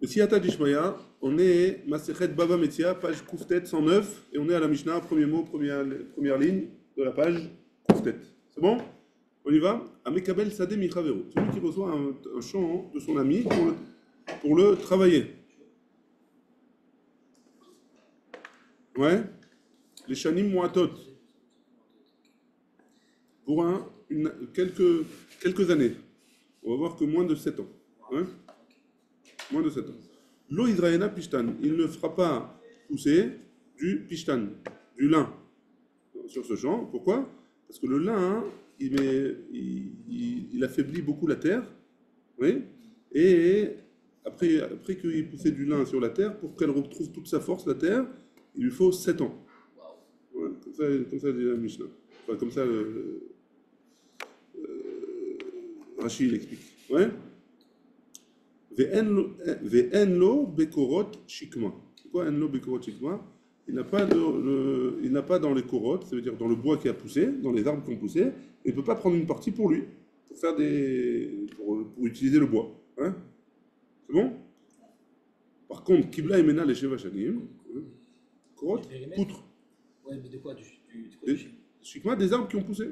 Le Siyata d'Ishmaïa, on est Masechet Baba Metzia, page Kouftet 109, et on est à la Mishnah, premier mot, première ligne de la page Kouftet. C'est bon? On y va? Amekabel Sade Michavero, celui qui reçoit un champ de son ami pour le travailler. Ouais? Les Shanim Moatot. Pour quelques années. On va voir que moins de 7 ans. Ouais? Moins de 7 ans. Lo Israëna Pishtan, il ne fera pas pousser du Pishtan, du lin, sur ce champ. Pourquoi? Parce que le lin, il affaiblit beaucoup la terre. Oui? Et après qu'il poussait du lin sur la terre, pour qu'elle retrouve toute sa force, la terre, il lui faut 7 ans. Ouais, comme ça dit la Mishnah. Enfin, comme ça, Rachid l'explique. Ouais? Ve'enlo bekorot shikma. C'est quoi enlo bekorot shikma? Il n'a pas dans les korot, ça veut dire dans le bois qui a poussé, dans les arbres qui ont poussé, et il ne peut pas prendre une partie pour lui, pour utiliser le bois. Hein? C'est bon? Par contre, kibla et mena les sheva shanim, korot, poutre. Ouais, mais de quoi Shikma, des arbres qui ont poussé.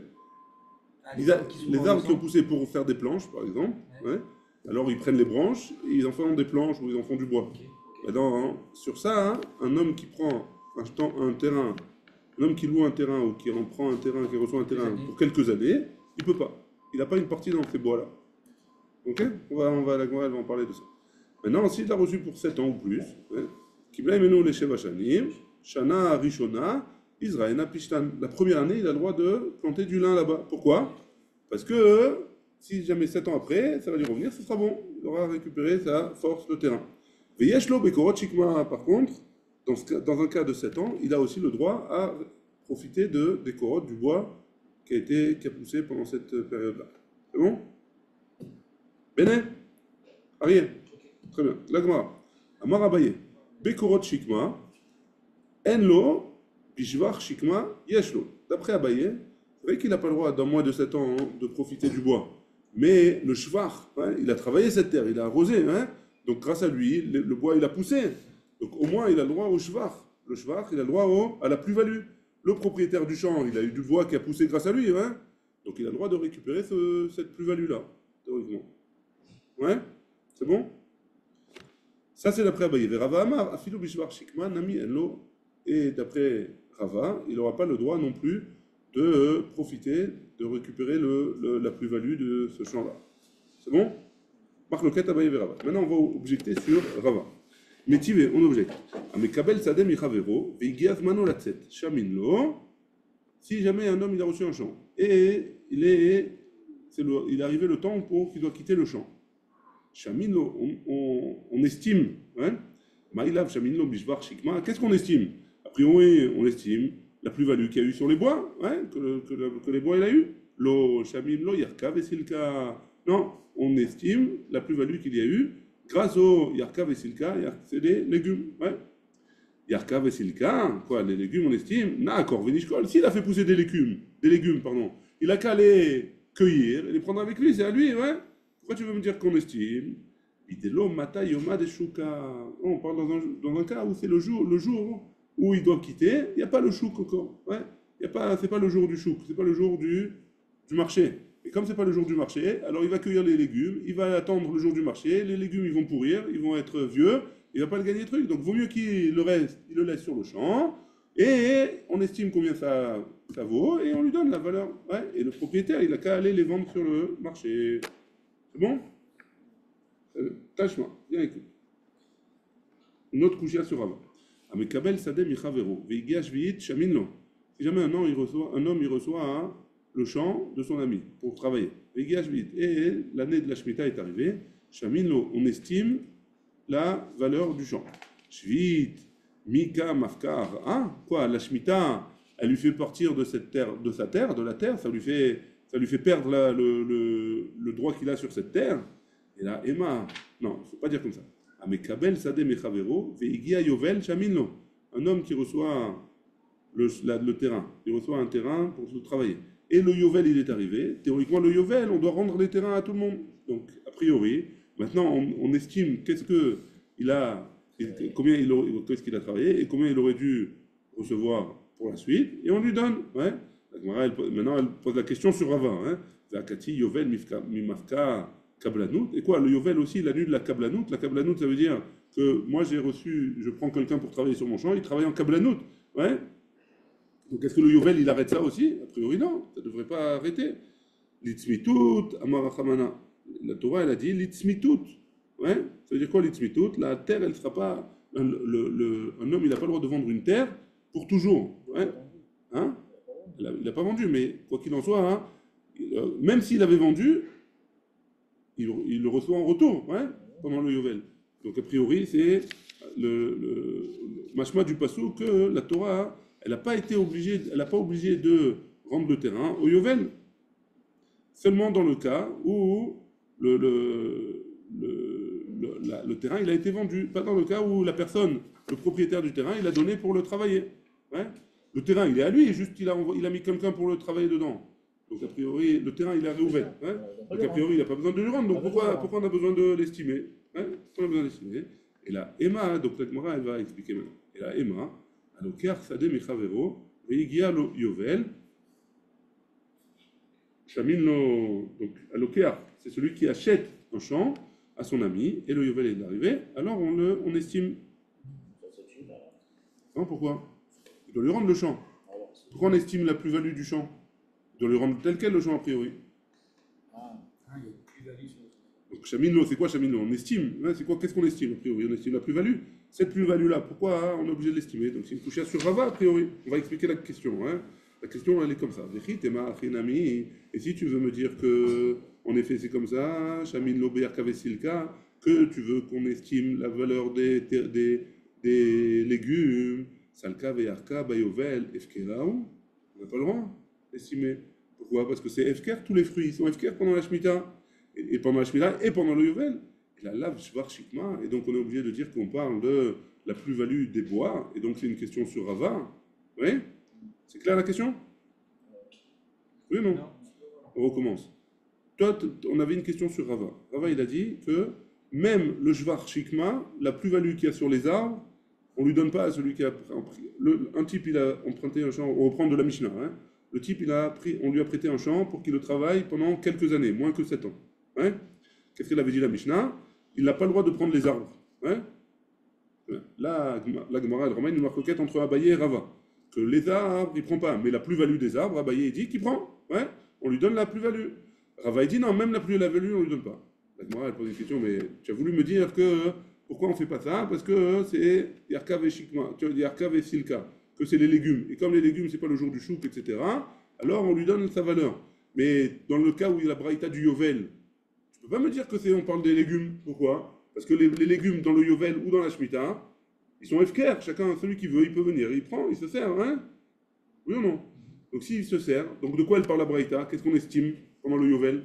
Ah, Les arbres qui ont poussé pour faire des planches, par exemple. Ouais. Ouais. Alors ils prennent les branches, et ils en font des planches ou ils en font du bois. Okay. Maintenant, sur ça, un homme qui prend un terrain, un homme qui loue un terrain ou qui en prend un terrain, qui reçoit un terrain pour quelques années, il ne peut pas. Il n'a pas une partie dans ces bois-là. Ok? La Gemara va en parler de ça. Maintenant, s'il l'a reçu pour 7 ans ou plus, Kibla Imenu les Sheva Shanim, Shana Rishona, Israëna Pishtan. La première année, il a le droit de planter du lin là-bas. Pourquoi? Parce que si jamais 7 ans après, ça va lui revenir, ce sera bon. Il aura récupéré sa force de terrain. Veyeshlo Bekorot Shikma, par contre, dans un cas de 7 ans, il a aussi le droit à profiter des corottes du bois qui a poussé pendant cette période-là. C'est bon? Bene? Ariel? Très bien. L'Agmara. Amar Abaye. Bekorot Shikma. Enlo. Bishvar Shikma. Yeshlo. D'après Abaye, c'est vrai qu'il n'a pas le droit, dans moins de 7 ans, de profiter du bois. Mais le shvar, il a travaillé cette terre, il a arrosé. Donc grâce à lui, le bois, il a poussé. Donc au moins, il a le droit au shvar. Le shvar, il a le droit à la plus-value. Le propriétaire du champ, il a eu du bois qui a poussé grâce à lui. Donc il a le droit de récupérer cette plus-value-là, théoriquement. Ouais? C'est bon? Ça, c'est d'après Abaye. Rava Amar, Afilo Bishvar Shikma, Nami Enlo. Et d'après Rava, il n'aura pas le droit non plus de profiter, de récupérer la plus-value de ce champ-là. C'est bon? Marc le Ket Abaye Rava. Maintenant, on va objecter sur Rava. Métivé, on objecte. Amekabel Sadem Ichavero, Veigiaz Mano Latset, Shaminlo. Si jamais un homme il a reçu un champ et il est arrivé le temps pour qu'il doit quitter le champ. Shaminlo, on estime, Maïlav Shaminlo Bishvar Shikma, qu'est-ce qu'on estime? A priori, on estime la plus-value qu'il y a eu sur les bois, que les bois il a eu. Lo Shaminlo Yarka Vesilka. Non, on estime la plus-value qu'il y a eu grâce au Yarka Vesilka, c'est des légumes. Yarka Vesilka, quoi, les légumes, on estime. Nakor Venishkol, s'il a fait pousser des légumes, il a qu'à les cueillir et les prendre avec lui, c'est à lui, Pourquoi tu veux me dire qu'on estime? Idelo Mata Yoma Deshuka. On parle dans un cas où c'est le jour où il doit quitter, il n'y a pas le chouk encore. C'est pas le jour du chouk, c'est pas le jour du marché. Et comme c'est pas le jour du marché, alors il va cueillir les légumes, il va attendre le jour du marché, les légumes ils vont pourrir, ils vont être vieux, il va pas le gagner le truc. Donc vaut mieux qu'il le laisse sur le champ, et on estime combien ça vaut, et on lui donne la valeur. Et le propriétaire, il a qu'à aller les vendre sur le marché. C'est bon? Tâche-moi, viens écoute. Une autre couchia sur Rava. Amekabel Sadem Ichavero, Veigia Shviit Shaminlo. Si jamais un homme il reçoit le champ de son ami pour travailler. Et l'année de la Shemitah est arrivée. Shaminlo, on estime la valeur du champ. Shvit, Mika, Mafkar. Quoi, la Shemitah, elle lui fait partir de sa terre, ça lui fait perdre le droit qu'il a sur cette terre. Et là, Emma, non, il ne faut pas dire comme ça. Amekabel Sadeh Mechavero, Veigia Yovel Shaminlo. Un homme qui reçoit le terrain, il reçoit un terrain pour travailler. Et le Yovel, il est arrivé. Théoriquement, le Yovel, on doit rendre les terrains à tout le monde. Donc, a priori, maintenant, on estime qu'est-ce que il a, combien il aurait, qu'est-ce qu'il a travaillé et combien il aurait dû recevoir pour la suite, et on lui donne. Ouais. La Gemara, maintenant, elle pose la question sur Rava. Hein. Zakati, Yovel, Mimafka, Kablanout. Et quoi, le Yovel aussi, il annule la Kablanout. La Kablanout, ça veut dire que moi, j'ai reçu, je prends quelqu'un pour travailler sur mon champ, il travaille en Kablanout. Ouais. Donc, est-ce que le Yovel, il arrête ça aussi? A priori, non. Ça ne devrait pas arrêter. Litzmitut, Amarachamana. La Torah, elle a dit Litzmitut. Ouais. Ça veut dire quoi, Litzmitut? La terre, elle ne sera pas. Un homme, il n'a pas le droit de vendre une terre pour toujours. Ouais. Hein? Il n'a pas vendu, mais quoi qu'il en soit, hein, même s'il avait vendu, il le reçoit en retour, ouais, pendant le Yovel. Donc a priori, c'est le mashma du passou que la Torah, elle n'a pas été obligée, elle n'a pas obligé de rendre le terrain au Yovel, seulement dans le cas où le terrain il a été vendu, pas dans le cas où la personne, le propriétaire du terrain, il a donné pour le travailler. Ouais. Le terrain, il est à lui, juste il a mis quelqu'un pour le travailler dedans. Donc, a priori, le terrain, il est réouvert. Hein. Donc, a priori, il n'a pas besoin de le rendre. Donc, pourquoi on a besoin de l'estimer? Hein. Pourquoi on a besoin d'estimer? Et là, Emma, donc la Gemara, elle va expliquer maintenant. Et là, Emma, Alokeach Sadeh Mechavero, Veigia lo Yovel, Shamin lo. Donc, Alokeach, c'est celui qui achète un champ à son ami, et le Yovel est arrivé, alors on estime. Non, pourquoi? Il doit lui rendre le champ. Pourquoi on estime la plus-value du champ? Il doit lui rendre tel quel le champ a priori. Il y a une plus-value sur le truc. Donc Chamino, c'est quoi Chamino? On estime. Hein, c'est quoi? Qu'est-ce qu'on estime a priori? On estime la plus-value. Cette plus-value-là, pourquoi on est obligé de l'estimer? Donc c'est une couchère sur Rava a priori. On va expliquer la question. Hein. La question, elle est comme ça. Et si tu veux me dire que, en effet, c'est comme ça, Chamino Be'arkavesilka, que tu veux qu'on estime la valeur des légumes, Salka, Veyarka, Bayovel, Efkeraou, on n'a pas le droit d'estimer. Pourquoi? Parce que c'est Efker, tous les fruits sont Efker pendant la Shemitah, et pendant la Shemitah, et pendant le Yovel. Et la lave Shvar Shikma, et donc on est obligé de dire qu'on parle de la plus-value des bois, et donc c'est une question sur Rava. Oui? C'est clair la question? Oui ou non? On recommence. Toi, on avait une question sur Rava. Rava, il a dit que même le Shvar Shikma, la plus-value qu'il y a sur les arbres, on ne lui donne pas à celui qui a pris. Un type, il a emprunté un champ, on reprend de la Mishnah. Hein. Le type, on lui a prêté un champ pour qu'il le travaille pendant quelques années, moins que 7 ans. Hein. Qu'est-ce qu'elle avait dit la Mishnah? Il n'a pas le droit de prendre les arbres. Hein. Là, la Gemara, elle ramène une marcoquette entre Abaye et Rava. Que les arbres, il ne prend pas, mais la plus-value des arbres, Abaye il dit qu'il prend. Ouais. On lui donne la plus-value. Rava il dit non, même la plus-value, on ne lui donne pas. La Gemara, elle pose une question, mais tu as voulu me dire que. Pourquoi on ne fait pas ça? Parce que c'est Yarkav et Shikma, Yarkav et Silka, que c'est les légumes. Et comme les légumes, ce n'est pas le jour du chouk, etc., alors on lui donne sa valeur. Mais dans le cas où il y a la braïta du Yovel, tu ne peux pas me dire que on parle des légumes. Pourquoi? Parce que les légumes dans le Yovel ou dans la Shemitah, ils sont efker. Chacun, celui qui veut, il peut venir. Il prend, il se sert. Hein? Oui ou non? Donc s'il se sert, donc de quoi elle parle la braïta? Qu'est-ce qu'on estime pendant le Yovel?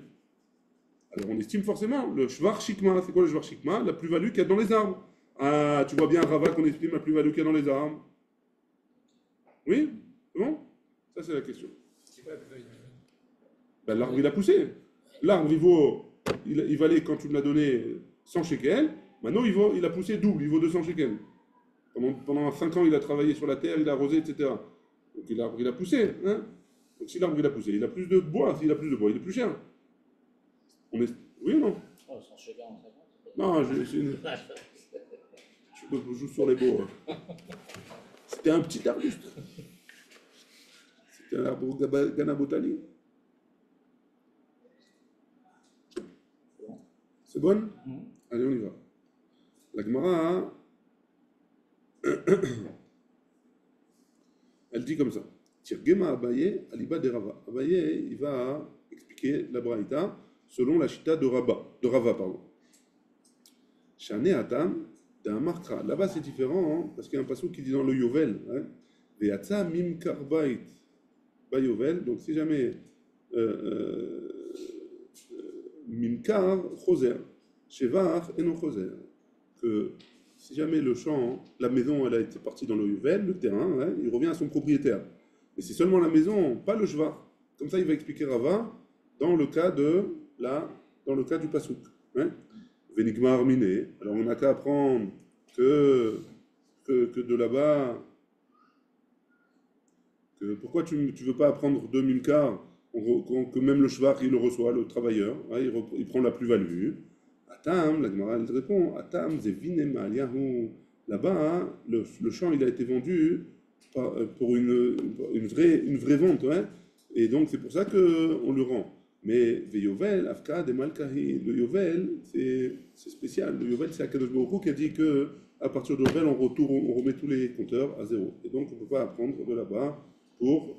Alors on estime forcément le Shvar Shikma. C'est quoi le Shvar Shikma? La plus-value qu'il y a dans les arbres. Ah, tu vois bien, Rava, qu'on estime la plus-value qu'il y a dans les arbres. Oui? C'est bon? Ça, c'est la question. C'est quoi la plus-value? Ben, l'arbre, il a poussé. L'arbre, il valait, quand tu me l'as donné, 100 shekels. Maintenant, il a poussé double, il vaut 200 shekels. Pendant 5 ans, il a travaillé sur la terre, il a arrosé, etc. Donc l'arbre, il a poussé. Hein? Donc si l'arbre, il a poussé, il a plus de bois. S'il a plus de bois, il est plus cher. Oui ou non? Oh, 100 shekels en 50. Non, je joue sur les beaux. C'était un petit arbuste. C'était un arbre Ganabotani. C'est bon? Allez, on y va. La Gemara, elle dit comme ça. Tirgema Abaye, Aliba de Rava. Abaye, il va expliquer la Braïta selon la chita de Rava, pardon. Shane Atam, d'un Markra. Là-bas, c'est différent, hein, parce qu'il y a un passage qui dit dans le Yovel. Ve'atza mim karbait ba Yovel. Donc, si jamais mimkar choser, shevar eno choser. Que si jamais le champ, la maison, elle a été partie dans le Yovel, le terrain, hein, il revient à son propriétaire. Mais c'est seulement la maison, pas le shvar. Comme ça, il va expliquer Rava dans le cas du pasouk. Hein. Venigmar miné. Alors on n'a qu'à apprendre que de là-bas, pourquoi tu ne veux pas apprendre 2000 quarts, que même le shvar, il le reçoit, le travailleur, ouais, il prend la plus-value. Atam, la Gemara, elle répond, Atam, Zevinem, Aliyahu. Là-bas, hein, le champ, il a été vendu pour une vraie vente, ouais. Et donc, c'est pour ça qu'on le rend. Mais le Yovel, Afka, de Malkahi, le Yovel, c'est spécial. Le Yovel, c'est Akadosh Baruch Hu qui a dit que à partir de Yovel, on remet tous les compteurs à zéro. Et donc, on ne peut pas apprendre de là-bas pour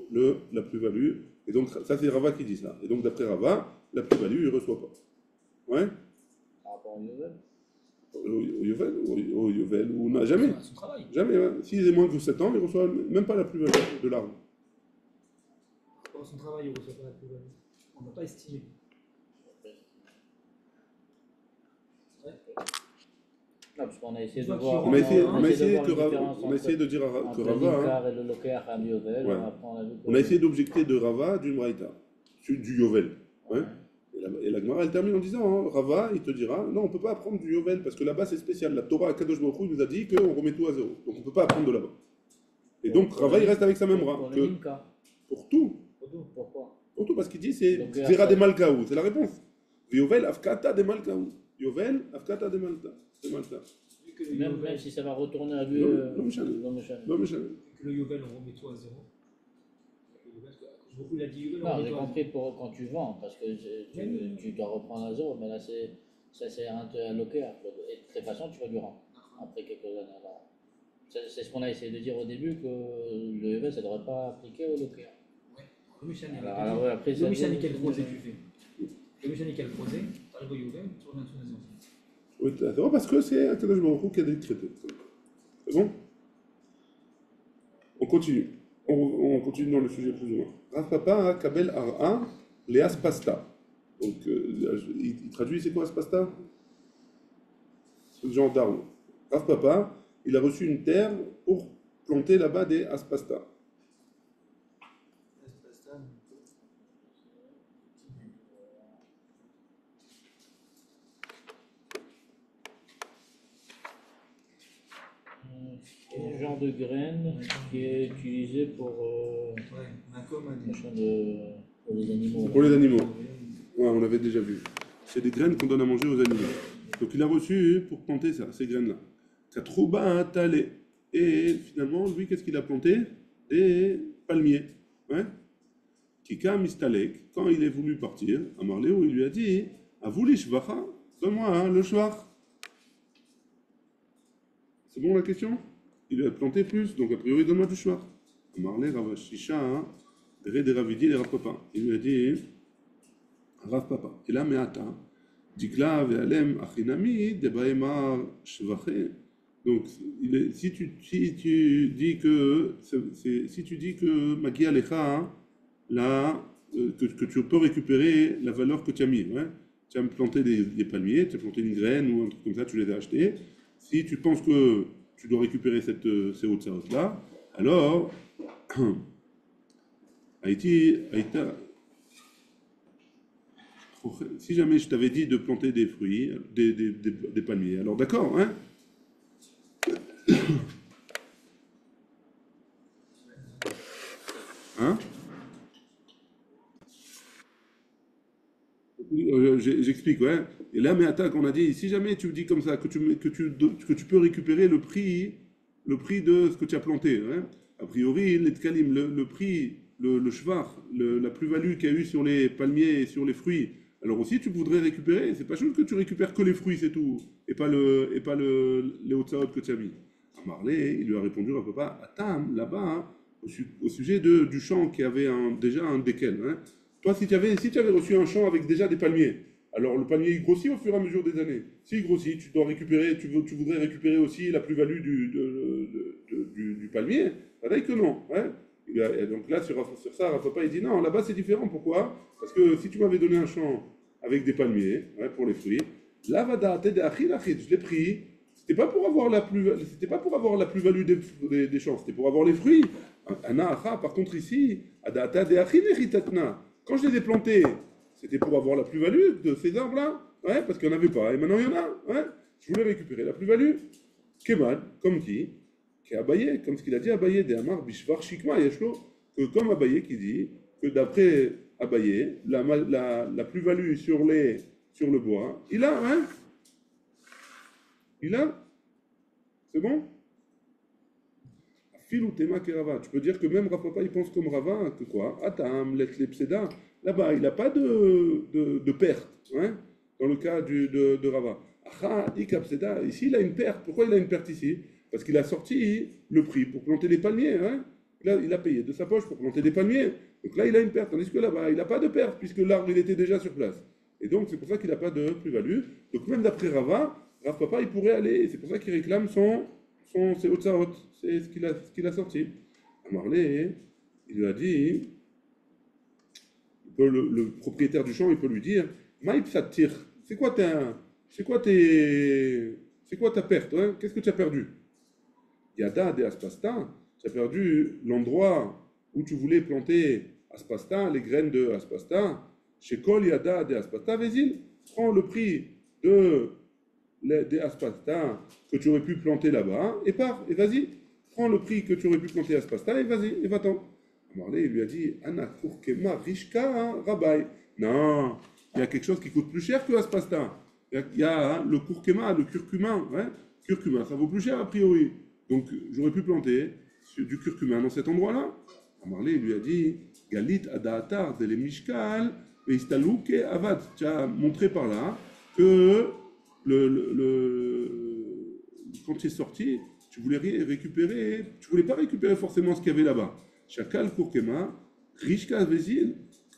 la plus-value. Et donc, ça, c'est Rava qui dit ça. Et donc, d'après Rava, la plus-value, il ne reçoit pas. Ouais? Par rapport au Yovel. Au Yovel, ou non, jamais. Son travail. Jamais. Ouais. S'il est moins que 7 ans, il ne reçoit même pas la plus-value de l'arbre. Pour son travail, il ne reçoit pas la plus-value. On ne va pas estimer. Ouais. Non, parce qu'on a essayé de Toi qui voir. On a essayé, on on a essayé voir de une différence on a essayé de dire que entre le Rava. Linkar et le Lokeach à Yovel. Ouais. Après, on a vu que- On a essayé d'objecter de Rava d'une Braïta, du Yovel. Ouais. Et la Gemara, elle termine en disant, hein, Rava, il te dira, non, on ne peut pas apprendre du Yovel, parce que là-bas, c'est spécial. La Torah, Kadosh Baruch Hu, nous a dit qu'on remet tout à zéro. Donc, on ne peut pas apprendre de là-bas. Et donc, Rava, il reste avec sa même Pour Ra. le Linkar. Pour tout. Pourquoi? Pour tout, parce qu'il dit, c'est Donc, Zera de Malkaou. C'est la réponse. Yovel, Afkata de Malkaou. Yovel, Afkata de Malta. Vu que le Même Yovel, si ça va retourner à lui. Non, Michel. non, Michel. Non, mais je- vu que le Yovel, on remet tout à zéro. Le Yovel, beaucoup l'a dit Yovel, on Non, remet j'ai tout à compris zéro. pour quand tu vends, parce que tu dois reprendre à zéro, mais là, ça c'est un Lokeach. Et de toute façon, tu vas lui rendre après quelques années. Alors, c'est ce qu'on a essayé de dire au début, que le Yovel, ça ne devrait pas appliquer au Lokeach. Le Michel, Alors, ouais, après, le Michel, quel creuset tu fais? Le Michel, quel creuset? Tu arrives au Yovel, tu reviens tout à zéro. Oui, t'as raison, parce que c'est un Kadosh Baruch Hu qui a décrété. C'est bon? On continue. On continue dans le sujet plus ou moins. Rav Papa Kabel Ar'a Leas Pasta. Donc, il traduit c'est quoi Aspasta? C'est le genre d'arbre. Rav Papa, il a reçu une terre pour planter là-bas des Aspasta. Un genre de graine qui est utilisé pour, pour les animaux. Pour les animaux. Ouais, on l'avait déjà vu. C'est des graines qu'on donne à manger aux animaux. Donc il a reçu pour planter ça, ces graines-là. Katrouba talé. Et finalement, lui, qu'est-ce qu'il a planté? Des palmiers. Ouais. Kika mistalek. Quand il est voulu partir, à Marléo, il lui a dit, Avouli shvacha, donne-moi hein, le shvar. C'est bon la question? Il lui a planté plus, donc a priori, donne-moi du shvar. Marlé Ravashisha, hein, des Ravidi, des Rav Papa. Il lui a dit, Rav Papa. Et là, Meata, Dikla ve'alem achinami de baemar shvaché. Donc, si tu dis que Magia Lecha, hein, là, que tu peux récupérer la valeur que tu as mis. Ouais? Tu as planté des palmiers, tu as planté une graine ou un truc comme ça, tu les as achetés. Si tu penses que tu dois récupérer ces hautes-là, alors, si jamais je t'avais dit de planter des fruits, des palmiers, alors d'accord, hein? Hein? J'explique, ouais. Et là, mais attends, on a dit, si jamais tu dis comme ça, que tu peux récupérer le prix de ce que tu as planté, hein. A priori, les tkalim, le prix, le shvar, la plus-value qu'il y a eu sur les palmiers et sur les fruits, alors aussi tu voudrais récupérer, c'est pas chose que tu récupères que les fruits, c'est tout, et pas les hautes que tu as mis. À Marley, il lui a répondu un peu pas, à Tam, là-bas, hein, au sujet du champ qui avait déjà un déquel, hein. Toi, si tu avais reçu un champ avec déjà des palmiers, alors le palmier il grossit au fur et à mesure des années. S'il grossit, tu voudrais récupérer aussi la plus-value du palmier. Pareil que non. Hein. Et donc là, sur ça, Rav Papa il dit non, là-bas c'est différent. Pourquoi? Parce que si tu m'avais donné un champ avec des palmiers, ouais, pour les fruits, là, je l'ai pris. C'était pas pour avoir la plus-value des champs, c'était pour avoir les fruits. Par contre ici, quand je les ai plantés, c'était pour avoir la plus-value de ces arbres-là, ouais, parce qu'il n'y en avait pas, et maintenant il y en a, ouais. Je voulais récupérer la plus-value. Kemal, comme qui est Abaye, comme ce qu'il a dit Abaye, de Amar Bishvar Shikma Yeshlo, que comme Abaye qui dit que d'après Abaye, la plus-value sur le bois, il a, hein? Il a, c'est bon? Fil ou Tema Kerava. Tu peux dire que même Rav Papa il pense comme Rava, que quoi? Atam, Letlepseda, là-bas, il n'a pas de perte, hein? Dans le cas de Rava. Aha, Ikapseda, ici il a une perte. Pourquoi il a une perte ici? Parce qu'il a sorti le prix pour planter des palmiers, hein? Là, il a payé de sa poche pour planter des palmiers. Donc là, il a une perte. Tandis que là-bas, il n'a pas de perte, puisque l'arbre, il était déjà sur place. Et donc, c'est pour ça qu'il n'a pas de plus-value. Donc, même d'après Rava, Rav Papa, il pourrait aller. Et c'est pour ça qu'il réclame ses Otsaot. C'est ce qu'il a sorti. Amarlé, il lui a dit, le propriétaire du champ, il peut lui dire, Maïp Satir, c'est quoi ta perte, hein? Qu'est-ce que tu as perdu? Yada de Aspasta, tu as perdu l'endroit où tu voulais planter Aspasta, les graines de Aspasta. Chez Kol Yada de Aspasta, Vézil, prends le prix des Aspasta que tu aurais pu planter là-bas et pars, et vas-y. Prends le prix que tu aurais pu planter Aspasta et vas-y, et va-t'en. Amarlé, il lui a dit, Anna Kurkema Rishka Rabai. Non, il y a quelque chose qui coûte plus cher que Aspasta. Il y a le kurkema, le curcuma. Hein? Curcuma, ça vaut plus cher a priori. Donc, j'aurais pu planter du curcuma dans cet endroit-là. Amarlé lui a dit, Galit adaatar de mishkal veistalouke avad. Tu as montré par là que quand tu es sorti, tu voulais pas récupérer forcément ce qu'il y avait là-bas. Chakal kurkema, rishka vezil,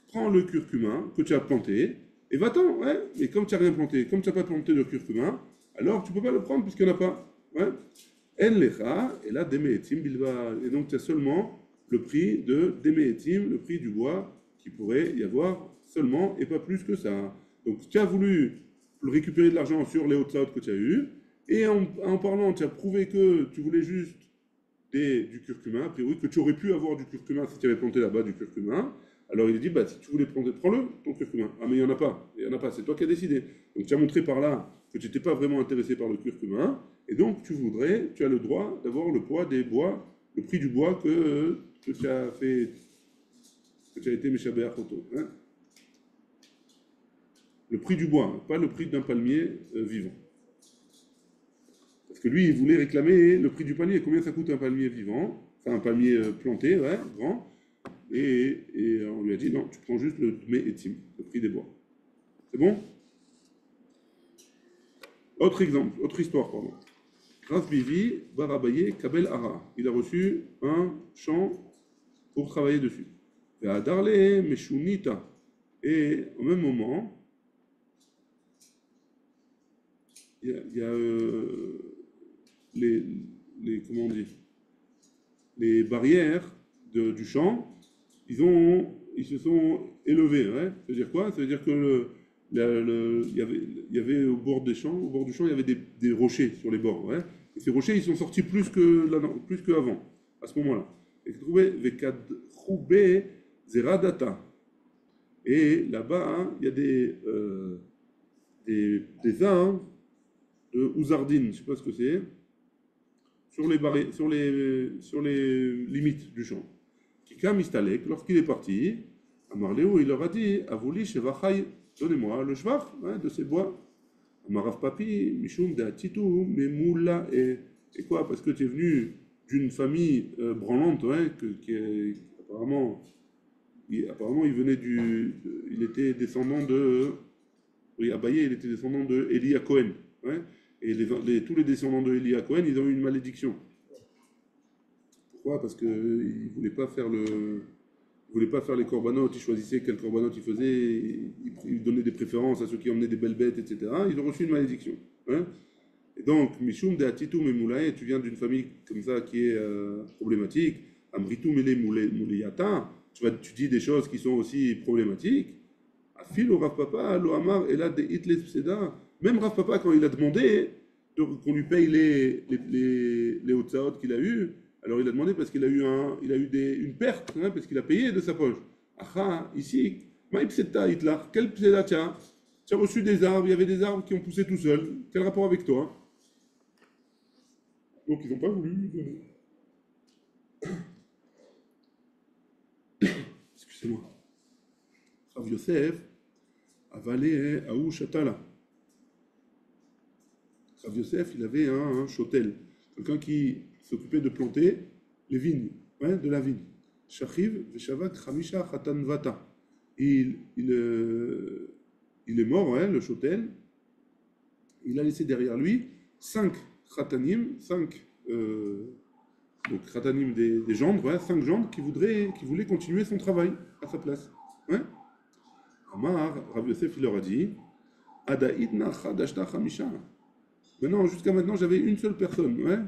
prends le curcuma que tu as planté et va-t'en. Ouais? Mais comme tu n'as rien planté, comme tu n'as pas planté de curcuma, alors tu ne peux pas le prendre puisqu'il n'y en a pas. Ouais? En lecha, et là, demeetim bilva. Et donc, tu as seulement le prix de demeetim, le prix du bois qui pourrait y avoir seulement et pas plus que ça. Donc, tu as voulu récupérer de l'argent sur les hautes que tu as eues, et en parlant, tu as prouvé que tu voulais juste du curcuma, a priori, que tu aurais pu avoir du curcuma si tu avais planté là-bas du curcuma. Alors il a dit, bah, si tu voulais prendre, prends-le, ton curcuma. Ah, mais il n'y en a pas, c'est toi qui as décidé. Donc tu as montré par là que tu n'étais pas vraiment intéressé par le curcuma, et donc tu as le droit d'avoir le poids des bois, le prix du bois que tu as fait, que tu as été méchabé à photo. Hein? Le prix du bois, hein, pas le prix d'un palmier vivant. Parce que lui, il voulait réclamer le prix du palmier. Combien ça coûte un palmier vivant? Enfin, un palmier planté, ouais, grand. Et on lui a dit, non, tu prends juste le me'etim, le prix des bois. C'est bon? Autre exemple, autre histoire, pardon. Rav Bivi, Barabaye, Kabel Ara. Il a reçu un champ pour travailler dessus. Et à Darle, Meshunita. Et au même moment, il y a comment on dit, les barrières du champ, ils se sont élevés. Hein. Ça veut dire quoi? Ça veut dire que il y avait au bord du champ, il y avait des rochers sur les bords. Ouais. Et ces rochers, ils sont sortis plus qu'avant, à ce moment-là. Et trouvé Vekad Choube Zeradata. Et là-bas, hein, il y a des arbres de Ouzardine, je ne sais pas ce que c'est, sur les limites du champ. Kikam Istalek, lorsqu'il est parti, Amarléo, il leur a dit, Avouli Shevachai, donnez-moi le shvach de ces bois. Amarav Papi, Mishum de Atitou, Memoula, et quoi? Parce que tu es venu d'une famille branlante, hein, apparemment, il venait il était descendant de. Oui, Abaye, il était descendant de Elia Cohen. Ouais, et tous les descendants de Elia Cohen, ils ont eu une malédiction. Pourquoi? Parce qu'ils ne voulaient pas faire les corbanotes, ils choisissaient quel corbanot ils faisaient, ils donnaient des préférences à ceux qui emmenaient des belles bêtes, etc. Ils ont reçu une malédiction. Hein. Et donc, Mishum de Atitou Memoulae, tu viens d'une famille comme ça qui est problématique. Amritou Mele Mouleyata, tu dis des choses qui sont aussi problématiques. Afil au Rav Papa, Lohamar, et là, des Hitler Pseda. Même Rav Papa, quand il a demandé qu'on lui paye les Otsaot qu'il a eu, alors il a demandé parce qu'il a eu une perte, hein, parce qu'il a payé de sa poche. Ah, ici, Maïp Pseda Hitler, quel Pseda tu as reçu des arbres, il y avait des arbres qui ont poussé tout seuls. Quel rapport avec toi? Donc ils n'ont pas voulu lui donner. Excusez-moi. Rav Yosef avalé Aou Shatala. Rav Yosef, il avait un shotel, quelqu'un qui s'occupait de planter les vignes, ouais, de la vigne. Shachiv Veshavak Khamisha Khatanvata. Il est mort, ouais, le shotel. Il a laissé derrière lui 5 khatanim, 5 donc khatanim des gendres, ouais, 5 gendres qui voulaient continuer son travail à sa place. Ouais. Amar, Rav Yosef, il leur a dit Adaïdna Khadashta Khamisha. Maintenant, jusqu'à maintenant, j'avais une seule personne. Ouais.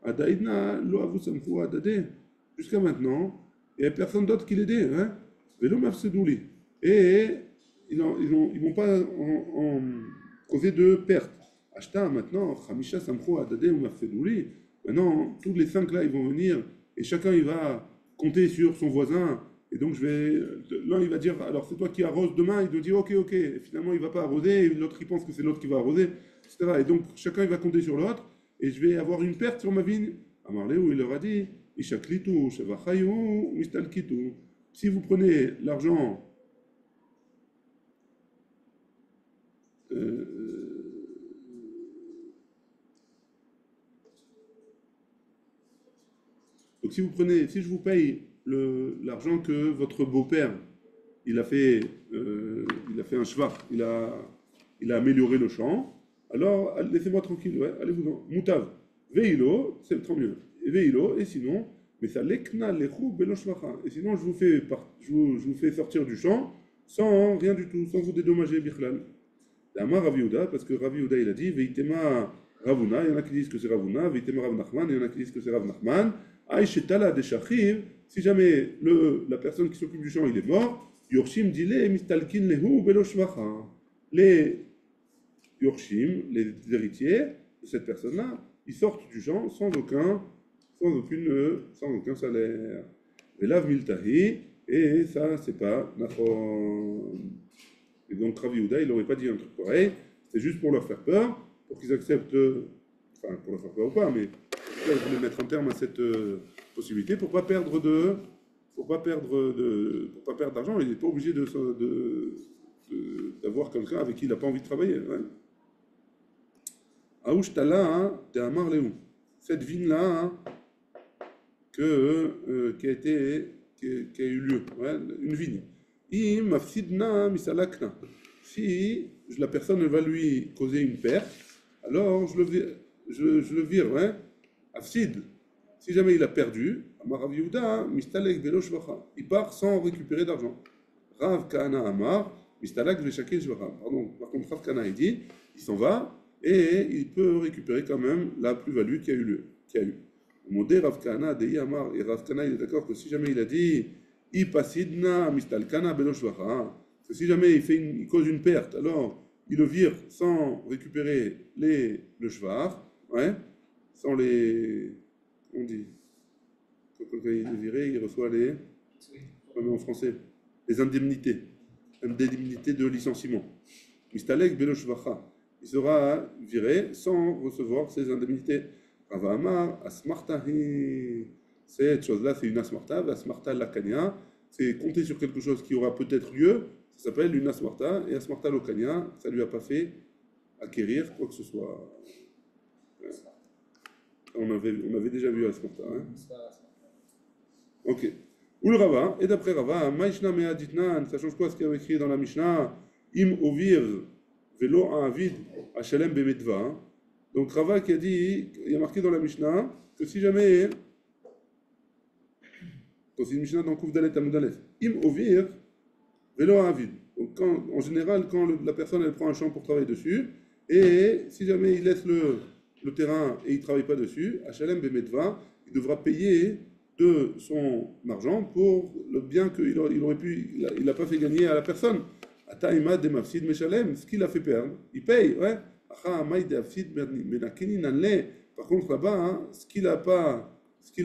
Adaïdna Lo Avu Samchu Adade. Jusqu'à maintenant, il n'y avait personne d'autre qui l'aidait. Ouais. Velo Mafsedouli. Et ils vont pas en causer de perte. Ashta, maintenant, Khamisha Samchu Adade ou Mafsedouli. Maintenant, tous les 5 là, ils vont venir et chacun il va compter sur son voisin. Et donc, l'un il va dire, alors c'est toi qui arroses demain, il doit dire ok, ok. Et finalement, il ne va pas arroser, et l'autre il pense que c'est l'autre qui va arroser, etc. Et donc, chacun il va compter sur l'autre et je vais avoir une perte sur ma vigne. Amarléou, il leur a dit, Ishaklitu, Shavachayu, Mistalkitu. Si vous prenez l'argent donc si je vous paye l'argent que votre beau-père il a fait un shvar, il a amélioré le champ, alors laissez-moi tranquille, ouais, allez-vous-en. Moutav, veilo, c'est tant mieux. Veilo, et sinon, mais ça lekna lechou belo shvacha. Et sinon, je vous fais sortir du champ sans rien du tout, sans vous dédommager, bichlal. Amar Rav Yehuda, parce que Rav Yehuda il a dit Veitema Ravuna, il y en a qui disent que c'est Ravuna, Veitema Rav Nachman, il y en a qui disent que c'est Rav Nachman. Aïchetala de Shachiv, si jamais la personne qui s'occupe du champ il est mort, Yorshim dile mistalkin lehu belo shvacha. Les Yorshim, les héritiers de cette personne-là, ils sortent du champ sans aucun salaire. Velav miltahi, et ça c'est pas nachon. Et donc Rav Yehuda, il n'aurait pas dit un truc pareil, c'est juste pour leur faire peur, pour qu'ils acceptent, enfin pour leur faire peur ou pas, mais là, ils voulaient mettre un terme à cette possibilité pour pas perdre d'argent. Il n'est pas obligé d'avoir quelqu'un avec qui il n'a pas envie de travailler. Aouchtala, de Amar Léou. Cette vigne-là qui a eu lieu, ouais, une vigne. Si la personne va lui causer une perte, alors je le vire, ouais. Afsid, si jamais il a perdu, Amar Yehuda, mistalek velo shvacha, il part sans récupérer d'argent. Rav Kahana Amar, mistalek veshakil shvacha. Pardon, par contre Rav Kahana il dit, il s'en va et il peut récupérer quand même la plus-value qui a eu. Modé Rav Kahana Dei Amar, et Rav Kahana il est d'accord que si jamais il a dit Ipasidna mistalkana belo shvacha, que si jamais il cause une perte, alors il le vire sans récupérer le shvar, ouais, sans les. On dit. Quand il est viré, il reçoit les. Comment en français les indemnités. Indemnités de licenciement. Mistalek belo shvacha. Il sera viré sans recevoir ces indemnités. Rava Amar, asmartahi. Cette chose-là, c'est une asmarta, asmarta lakania. C'est compter sur quelque chose qui aura peut-être lieu. Ça s'appelle une asmarta. Et asmarta lokania, ça ne lui a pas fait acquérir quoi que ce soit. On avait déjà vu asmarta. Hein? Ok. Ou le Rava, et d'après Rava, Maishna mea ditnan, ça change quoi ce qu'il y avait écrit dans la Mishnah? Im ovir velo avid achalem bemedva. Donc Rava qui a dit, il y a marqué dans la Mishnah que si jamais, quand c'est une Mishnah dans Kouf Dalet Amud Aleph, im ovir velo avid. Donc en général, quand la personne elle prend un champ pour travailler dessus, et si jamais il laisse le terrain et il ne travaille pas dessus, achalem bemedva, il devra payer de son argent pour le bien qu'il aurait pu, il n'a pas fait gagner à la personne. Ataïma de mafsid meshalem, ce qu'il a fait perdre, il paye, ouais. Par contre là-bas, hein, ce qu'il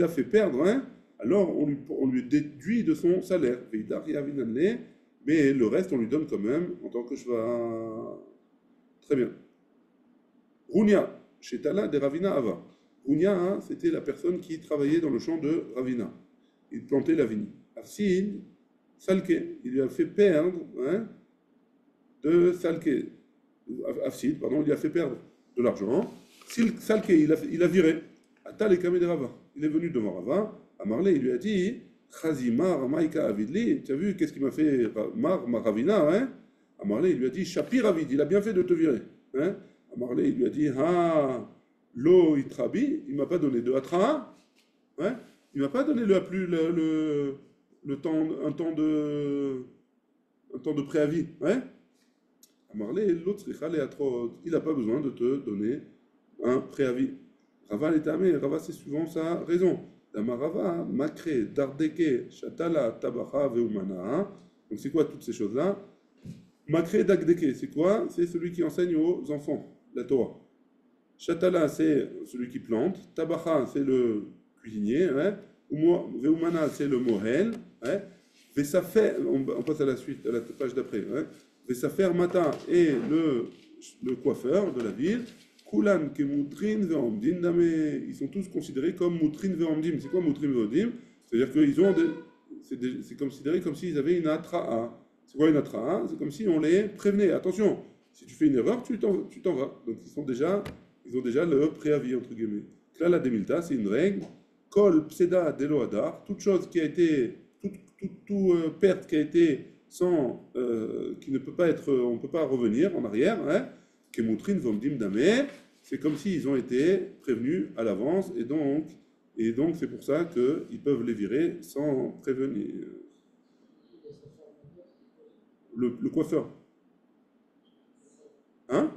a fait perdre, hein, alors on lui déduit de son salaire. Mais le reste, on lui donne quand même en tant que cheval. Très bien. Rounia, chez Tala de Ravina Ava. Rounia, hein, c'était la personne qui travaillait dans le champ de Ravina. Il plantait la vigne. Afsid, Salke, il lui a fait perdre hein, de Salke. Afsid, pardon, il lui a fait perdre de l'argent. Salke, il a viré. Atal et Kamé de Rava. Il est venu devant Rava. À Marley, il lui a dit Khazimar, Maïka Avidli. Tu as vu qu'est-ce qu'il m'a fait Ravina hein? À Marley, il lui a dit Shapir Avid, il a bien fait de te virer. Hein? À Marley, il lui a dit Ah, Lo Itrabi, il ne m'a pas donné de Atra. Hein? Il ne m'a pas donné le temps, un temps de préavis. Hein? À Marley, l'autre, il n'a pas besoin de te donner un préavis. Rava l'étamé, Rava c'est souvent sa raison. Damarava, Makre, Dardeke, Shatala, Tabacha, Veumana. Donc c'est quoi toutes ces choses-là? Makre Dagdeke, c'est quoi? C'est celui qui enseigne aux enfants, la Torah. Shatala, c'est celui qui plante. Tabacha, c'est le cuisinier. Hein? Veumana, c'est le mohel. Hein? Vesafer, on passe à la suite, à la page d'après. Hein? Vesafer Mata est le coiffeur de la ville. Kulan ke Moutrin ve'omdim dame. Ils sont tous considérés comme Moutrin ve'omdim. C'est quoi Moutrin ve'omdim? C'est-à-dire qu'ils ont c'est considéré comme s'ils avaient une atra'a. C'est quoi une atra'a? C'est comme si on les prévenait. Attention, si tu fais une erreur, tu t'en vas. Donc ils ont déjà le préavis, entre guillemets. Là, la demilta, c'est une règle. Kol pseda delo adar. Toute chose qui a été, toute perte qui a été sans, qui ne peut pas être, on ne peut pas revenir en arrière, hein, Kemoutrin vomdim dame, c'est comme s'ils ont été prévenus à l'avance, et donc c'est pour ça qu'ils peuvent les virer sans prévenir. Le coiffeur. Hein?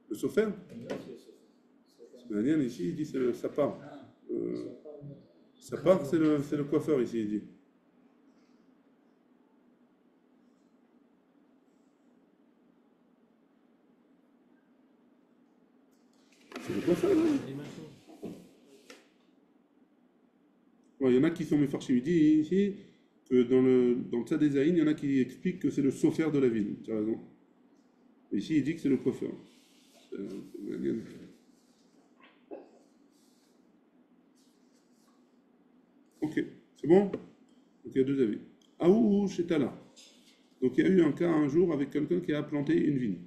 Le sophère? Ici, il dit c'est le sapar. Sapar, c'est le coiffeur ici, il dit. C'est le coiffeur, hein? Ouais, il y en a qui sont méfarchis. Il dit ici que dans le Tzadézaïn, il y en a qui expliquent que c'est le sophère de la ville. Tu as raison. Et ici, il dit que c'est le coiffeur. Ok, c'est bon? Donc il y a deux avis. Aou chez Tala. Donc il y a eu un cas un jour avec quelqu'un qui a planté une vigne.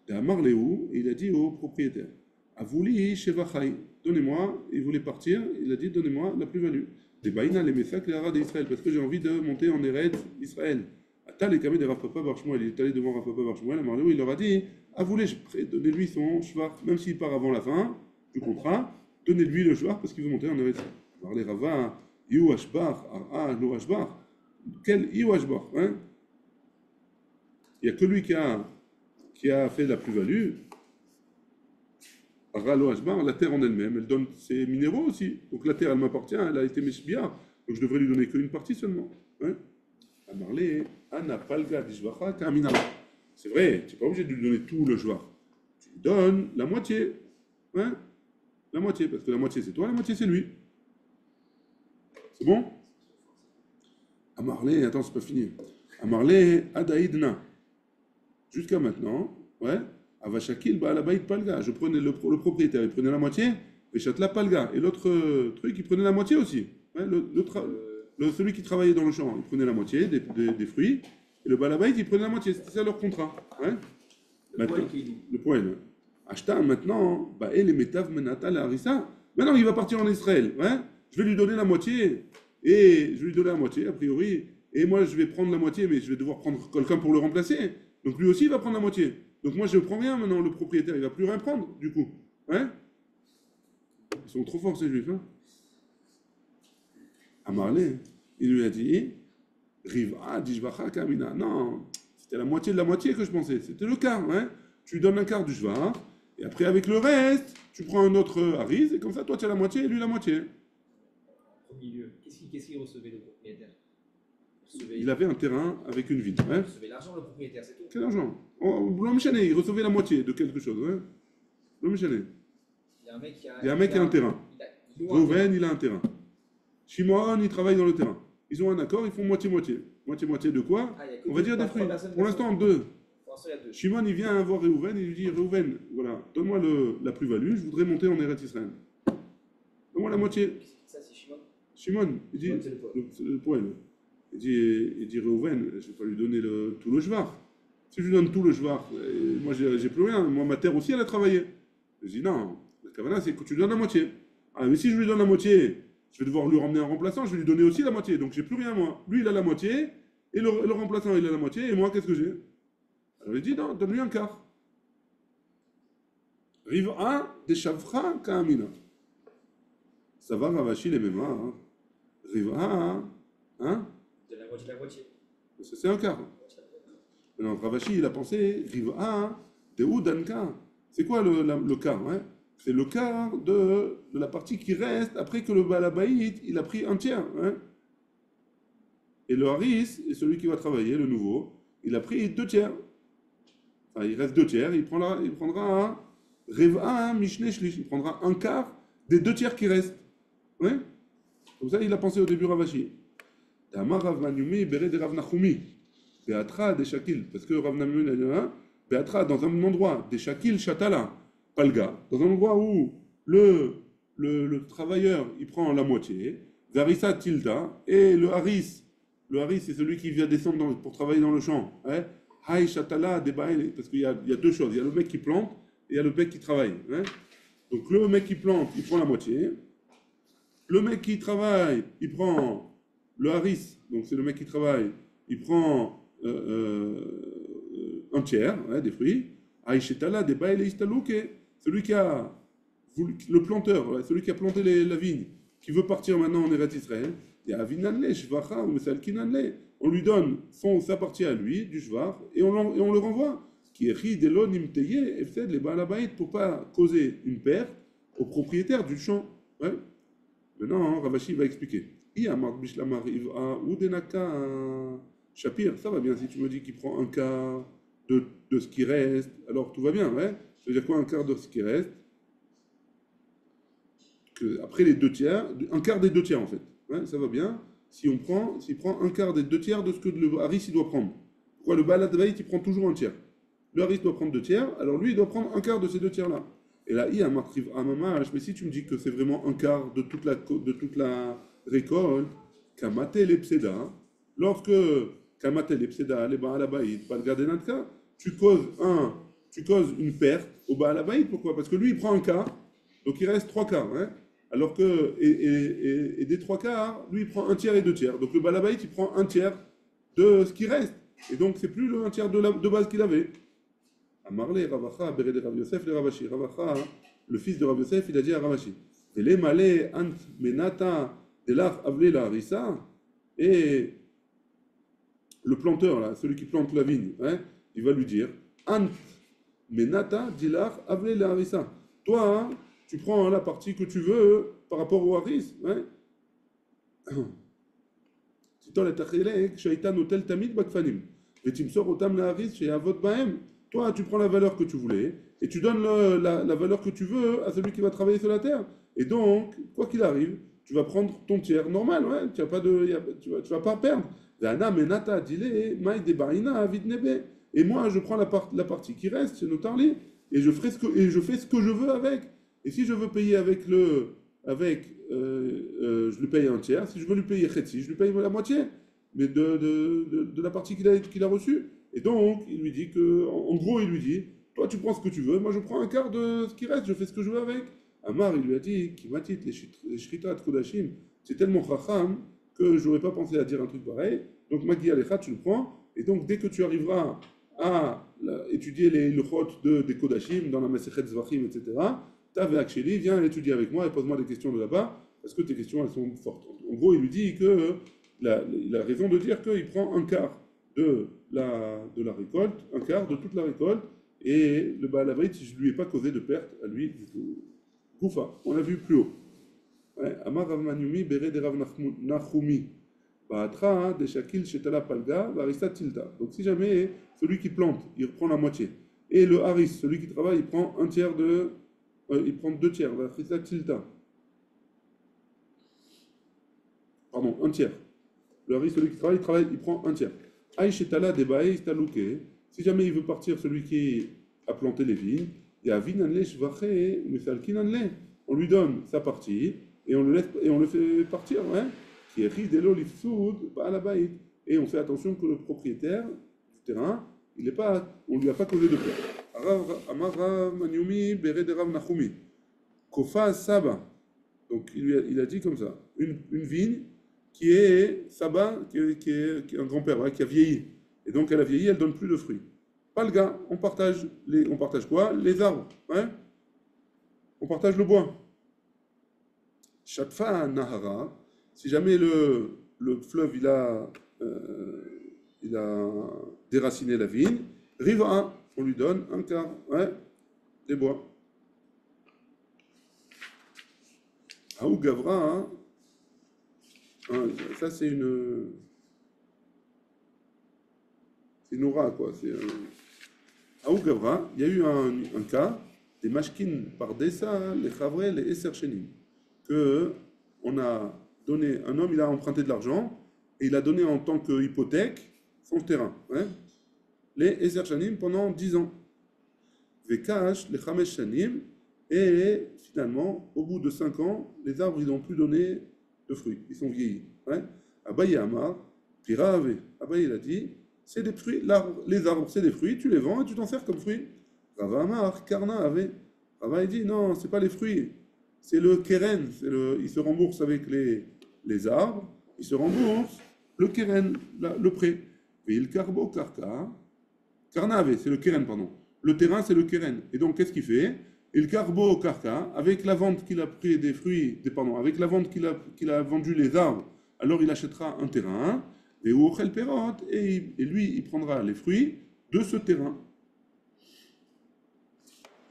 Et à Marléou, il a dit au propriétaire Avouli Shevachai, donnez-moi, il voulait partir, il a dit donnez-moi la plus-value. Des Baïna, les Messak, les Haras d'Israël, parce que j'ai envie de monter en Eretz Israël. Atal et Kamé de Rav Papa Bar Shmuel, il est allé devant Rav Papa Bar Shmuel, à Marléou, il leur a dit Avouli, donnez-lui son shvar, même s'il part avant la fin du contrat, donnez-lui le shvar parce qu'il veut monter en Eretz. Marlé Rava, Iou Ashbar, Lo Ashbar. Quel Iou Ashbar, hein? Il n'y a que lui qui a fait la plus-value. Ralo Ashbar, la terre en elle-même, elle donne ses minéraux aussi. Donc la terre, elle m'appartient, elle a été Meshbia. Donc je devrais lui donner qu'une partie seulement. Hein? À Marlé, Anna Palga Dishvacha Kamina. C'est vrai, tu n'es pas obligé de lui donner tout le joueur. Tu lui donnes la moitié. Hein? La moitié, parce que la moitié c'est toi, la moitié c'est lui. C'est bon? À Marlé, attends, c'est pas fini. À Marlé, Adaïdna. Jusqu'à maintenant, ouais. Avashakil, Baalabaïd Palga. Je prenais le propriétaire, il prenait la moitié, et Chatla Palga. Et l'autre truc, il prenait la moitié aussi. Ouais, celui qui travaillait dans le champ, il prenait la moitié des fruits, et le Baalabaïd, il prenait la moitié. C'était ça leur contrat. Ouais. Le poêle. Ashta, maintenant, les Metav Menata la Harissa. Maintenant, il va partir en Israël. Ouais. Je vais lui donner la moitié, a priori, et moi, je vais prendre la moitié, mais je vais devoir prendre quelqu'un pour le remplacer. Donc lui aussi, il va prendre la moitié. Donc moi, je ne prends rien maintenant, le propriétaire, il ne va plus rien prendre, du coup. Hein? Ils sont trop forts, ces juifs. Hein? À Marley, il lui a dit, Riva, Dishvacha, Kamina. Non, c'était la moitié de la moitié que je pensais. C'était le quart. Hein? Tu lui donnes un quart du Shvar, et après, avec le reste, tu prends un autre Hariz, et comme ça, toi, tu as la moitié, et lui, la moitié. Au milieu, qu'est-ce qu'il recevait le propriétaire? Il avait un terrain avec une vigne. Hein? Il recevait l'argent, le propriétaire, c'est tout. Quel argent? L'homme chané, il recevait la moitié de quelque chose. Hein? L'homme chané. Il y a un mec qui a un terrain. Reuven, il a un terrain. Shimon, il travaille dans le terrain. Ils ont un accord, ils font moitié-moitié. Moitié-moitié de quoi? On va dire des fruits. Pour l'instant, 2. seul à deux. Shimon, il vient voir Réhouven, il lui dit, Réhouven, voilà, donne-moi la plus-value, je voudrais monter en Eretz Israël. Donne-moi la moitié. Ça, c'est Shimon. Shimon, il dit, Shimon, c'est le poil. c'est le poil. Il dit Réhouven, je ne vais pas lui donner tout le shvar. Si je lui donne tout le shvar, moi j'ai plus rien, moi ma terre aussi elle a travaillé. Je dis non, la kavana c'est que tu lui donnes la moitié. Ah mais si je lui donne la moitié, je vais devoir lui ramener un remplaçant, je vais lui donner aussi la moitié, donc j'ai plus rien moi. Lui il a la moitié, et le remplaçant il a la moitié, et moi qu'est-ce que j'ai? Alors il dit non, donne-lui un quart. Riv'a des chavra ka'amina. Ça va Ravashi les mêmes, hein. Riv'a, hein? De la moitié de la moitié. C'est un quart. Alors Ravashi il a pensé Riv'a de Udanka. C'est quoi le quart, hein? C'est le quart de la partie qui reste après que le Balabaït il a pris un tiers. Hein? Et le Haris, est celui qui va travailler, le nouveau, il a pris 2 tiers. Enfin, il reste 2 tiers, il prendra un Rev'a Mishne Shlish, il prendra un quart des 2 tiers qui restent. Ouais? Comme ça, il a pensé au début Ravashi. Tamar Rav Maniumi Bere de Rav Nachumi. Beatra des Shakil. Parce que Rav Maniumi, Beatra, dans un endroit, des Shakil Shatala. Palga, dans un endroit où le travailleur il prend la moitié, Varissa Tilda, et le Haris c'est celui qui vient descendre pour travailler dans le champ. Hein? Hay Shatala Debaïl, parce qu'il y a 2 choses, il y a le mec qui plante et il y a le mec qui travaille. Hein? Donc le mec qui plante, il prend la moitié. Le mec qui travaille, il prend le Haris, donc c'est le mec qui travaille, il prend un tiers des fruits. Hay Shatala Debaïl et Istalouke. Celui qui a, le planteur, celui qui a planté la vigne, qui veut partir maintenant en Eretz Israël, on lui donne sa partie à lui, du shvar, et on le renvoie. Pour pas causer une perte au propriétaire du champ. Ouais. Maintenant, Ravashi va expliquer. Shapir, ça va bien si tu me dis qu'il prend un quart de ce qui reste, alors tout va bien, ouais. Ça veut dire quoi un quart de ce qui reste? Après les 2 tiers, un quart des 2 tiers en fait. Ouais, ça va bien. S'il prend un quart des 2 tiers de ce que le Haris il doit prendre. Pourquoi le Baladvaït il prend toujours un tiers? Le Haris doit prendre 2 tiers, alors lui il doit prendre un quart de ces 2 tiers là. Et là, il y a Martriv Amamash, mais si tu me dis que c'est vraiment un quart de toute la récolte, Kamate Lepseda, lorsque Kamate Lepseda, les Baalabaït, Balgadenatka, tu causes une perte au Baalabaït. Pourquoi? Parce que lui, il prend un quart, donc il reste 3 quarts. Hein, alors que, et des 3 quarts, lui, il prend un tiers et 2 tiers. Donc le Baalabaït, il prend un tiers de ce qui reste. Et donc, c'est plus le un tiers de base qu'il avait. Amarle, Ravacha, Bere de Rav Yosef, le Ravashi. Ravacha, le fils de Rav Yosef, il a dit à Ravashi Vele Male, Ant, Menata, Delach, Avle, la Harissa. Et le planteur, là, celui qui plante la vigne, hein, il va lui dire Ant, Menata, Dilach, Avle, la Harissa. Toi, hein, tu prends la partie que tu veux par rapport au Haris. Hein. Toi, tu prends la valeur que tu voulais et tu donnes la valeur que tu veux à celui qui va travailler sur la terre. Et donc, quoi qu'il arrive, tu vas prendre ton tiers normal, ouais, tu vas pas perdre. Et moi, je prends la partie qui reste chez Notarli et je fais ce que je veux avec. Et si je veux payer je lui paye un tiers. Si je veux lui payer Khetsi, je lui paye la moitié, mais de la partie qu'il a reçue. Et donc, il lui dit en gros, il lui dit, toi tu prends ce que tu veux, moi je prends un quart de ce qui reste, je fais ce que je veux avec. Amar, il lui a dit, Kimatit, les shritat kodashim, c'est tellement chacham que j'aurais pas pensé à dire un truc pareil. Donc, Magi Alecha, tu le prends, et donc dès que tu arriveras à étudier les luchot des kodashim, dans la Masechet Zvachim, etc., Tave Aksheli, viens étudier avec moi et pose-moi des questions de là-bas, parce que tes questions, elles sont fortes. En gros, il lui dit il a raison de dire qu'il prend un quart de la récolte, un quart de toute la récolte, et le Baal Havrit, je ne lui ai pas causé de perte à lui du tout. Goufa, on l'a vu plus haut. Amar Rav Maniumi, Bere de Rav Nachumi, Baatra, de Shakil, Shetala Palga, Varissa Tilta. Donc si jamais celui qui plante, il prend la moitié, et le Haris, celui qui travaille, il prend il prend 2 tiers, Varissa Tilta. Pardon, un tiers. Le Haris, celui qui travaille, il prend un tiers. Si Si jamais il veut partir, celui qui a planté les vignes, il y a vinanle shvaché, mesalkinanle. On lui donne sa partie et on le laisse et on le fait partir, ouais. Qui est ridelo lifsoud ba'alabayit. Et on fait attention que le propriétaire du terrain, on lui a pas causé de peur. Amar Rav Maniumi bered Rav Nachumi. Kofa Saba. Donc il a dit comme ça, une vigne qui est Saba, qui est un grand-père, ouais, qui a vieilli. Et donc elle a vieilli, elle donne plus de fruits. Pas le gars, on partage quoi? Les arbres, ouais. On partage le bois. Shatfa Nahara, si jamais le fleuve il a déraciné la vigne, Riva, on lui donne un quart, ouais, des bois. Aou Gavra, hein, ça c'est une aura, quoi. Aou Gavra, il y a eu un cas des mashkin par Dessa, les Chavre, les Esser Shenim, que on a donné, un homme il a emprunté de l'argent et il a donné en tant qu'hypothèque son terrain, hein, les Esser Shenim pendant 10 ans. Vekash, les Chamesh Shenim, et finalement, au bout de 5 ans, les arbres, ils n'ont plus donné de fruits. Ils sont vieillis. Ouais. Abaye Amar, Pirave. Abaye, il a dit, c'est des fruits, les arbres, c'est des fruits, tu les vends et tu t'en sers comme fruits. Rava Amar, Karna avait. Rava, il dit, non, c'est pas les fruits, c'est le keren. Il se rembourse avec les arbres, il se rembourse le keren, le prêt. Et il carbo karka. Karna avait, c'est le keren, pardon. Le terrain, c'est le keren. Et donc, qu'est-ce qu'il fait? Il carbo karka, avec la vente qu'il a pris des fruits, avec la vente qu'il a vendu les arbres, alors il achètera un terrain, et lui, il prendra les fruits de ce terrain.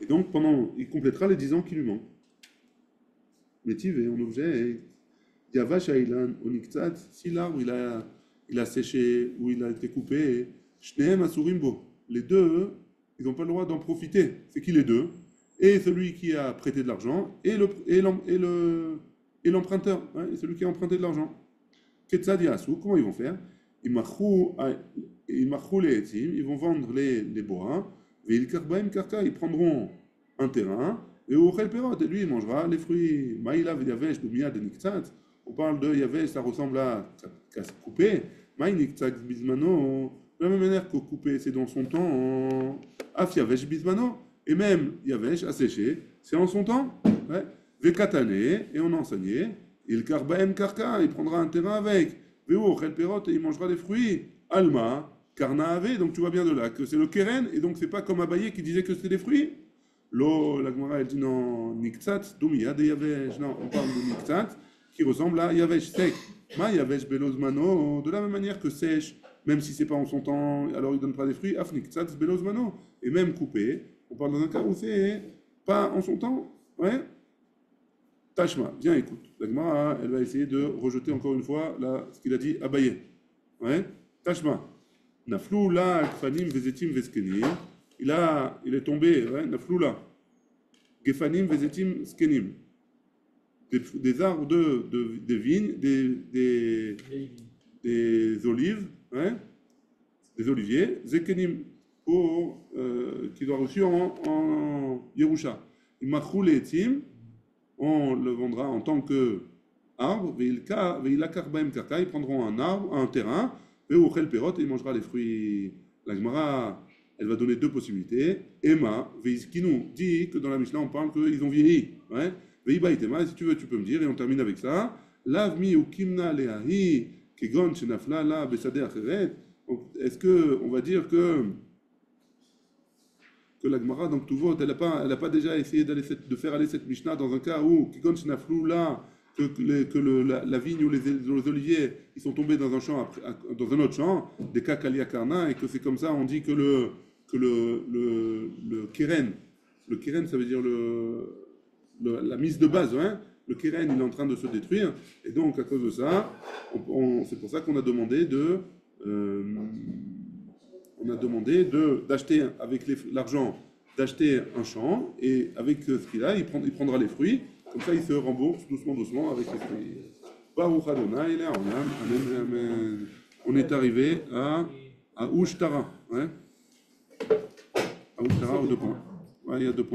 Et donc, il complétera les 10 ans qui lui manquent. Métivé, en objet, Yavash Ailan, Oniktsat, si l'arbre il a séché ou il a été coupé, Shneem Asurimbo, les deux, ils n'ont pas le droit d'en profiter. C'est qui les deux? Et celui qui a prêté de l'argent, et l'emprunteur, hein, et celui qui a emprunté de l'argent. Ketsad Yasu, comment ils vont faire? Ils marchou les etzim, ils vont vendre les bois, et ils prendront un terrain, et lui il mangera les fruits. Maïla Yavesh de Mia de Niktsat, on parle de Yavesh, ça ressemble à couper. Maï Niktsat Bismano, de la même manière que couper c'est dans son temps, Af Yavesh Bismano. Et même Yavesh a séché, c'est en son temps. Ouais. Vekatané, et on a enseigné. Il karbaem karka, il prendra un terrain avec. Veo chel perot, et il mangera des fruits. Alma, karnaave, donc tu vois bien de là que c'est le keren, et donc c'est pas comme Abaye qui disait que c'était des fruits. Lo, la Gemara elle dit non, niktsat, dumia de Yavesh. Non, on parle de niktsat qui ressemble à Yavesh sec. Ma Yavesh belozmano, de la même manière que sèche, même si c'est pas en son temps, alors il donne pas des fruits. Af niktsat belozmano, et même coupé. On parle dans un cas où c'est pas en son temps, ouais. Tashma, viens écoute. La Gemara, elle va essayer de rejeter encore une fois ce qu'il a dit Abaye. Ouais. Tashma. Naflou la kfanim vezetim veskenim. Il est tombé, ouais. Naflou la. Gefanim vezetim skenim. Des arbres des vignes, des olives, ouais. Des oliviers, zekenim. Qui doit reçu en Yerusha. Il m'a roulé etzim, on le vendra en tant que arbre, il prendront un terrain, et il mangera les fruits. La Gemara, elle va donner deux possibilités. Emma, Veizkinu, dit que dans la Mishnah on parle qu'ils ont vieilli. Ouais? Si tu veux, tu peux me dire, et on termine avec ça. Lavmi ou kimna leahi, kegon shenafla la besade acheret. Est-ce qu'on va dire que la Gemara, donc tout vote, elle n'a pas déjà essayé de faire aller cette Mishnah dans un cas où Kikon Shnaflou là, la vigne ou les oliviers, ils sont tombés dans un champ, dans un autre champ, des cas Kaliakarna, et que c'est comme ça, on dit que le keren, ça veut dire la mise de base, hein, le keren il est en train de se détruire, et donc à cause de ça, c'est pour ça qu'on a demandé d'acheter avec l'argent, d'acheter un champ, et avec ce qu'il a, il prendra les fruits, comme ça il se rembourse doucement avec les fruits. Baruch Adonai, Amen. On est arrivé à Ushtara. Ouais. ou 2 points. Ouais, il y a 2 points.